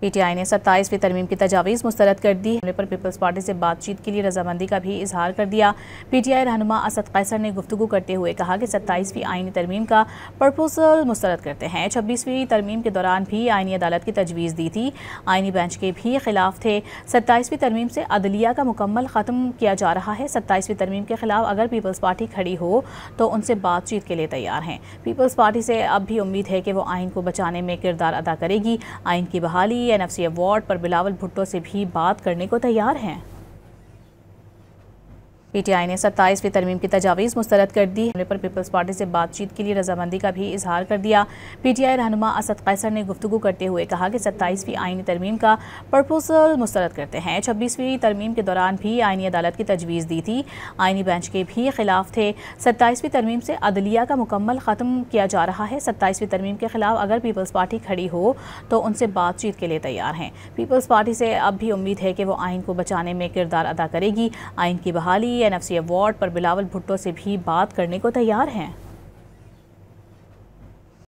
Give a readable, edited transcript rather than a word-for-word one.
PTI ने 27वीं तरमीम की तजावीज़ मुस्तरद कर दी। हमले पर पीपल्स पार्टी से बातचीत के लिए रजामंदी का भी इजहार कर दिया। PTI रहनुमा असद कैसर ने गुफ्तगू करते हुए कहा कि 27वीं आईनी तरमीम का प्रपोजल मुस्तरद करते हैं। 26वीं तरमीम के दौरान भी आईनी अदालत की तजवीज़ दी थी। आईनी बेंच के भी खिलाफ थे। 27वीं तरमीम से अदलिया का मुकम्मल ख़त्म किया जा रहा है। 27वीं तरमीम के खिलाफ अगर पीपल्स पार्टी खड़ी हो तो उनसे बातचीत के लिए तैयार हैं। पीपल्स पार्टी से अब भी उम्मीद है कि वो आइन को बचाने में किरदार अदा करेगी। आइन की बहाली NFC अवार्ड पर बिलावल भुट्टो से भी बात करने को तैयार हैं। PTI ने 27वीं तरमीम की तजावीज़ मुस्तरद कर दी। हमले पर पीपल्स पार्टी से बातचीत के लिए रजामंदी का भी इजहार कर दिया। PTI रहनुमा असद कैसर ने गुफ्तगू करते हुए कहा कि 27वीं आईनी तरमीम का प्रपोजल मुस्तरद करते हैं। 26वीं तरमीम के दौरान भी आईनी अदालत की तजवीज़ दी थी। आईनी बेंच के भी खिलाफ थे। 27वीं तरमीम से अदलिया का मुकम्मल ख़त्म किया जा रहा है। 27वीं तरमीम के खिलाफ अगर पीपल्स पार्टी खड़ी हो तो उनसे बातचीत के लिए तैयार हैं। पीपल्स पार्टी से अब भी उम्मीद है कि वो आइन को बचाने में किरदार अदा करेगी। आइन की बहाली NFC अवार्ड पर बिलावल भुट्टो से भी बात करने को तैयार हैं।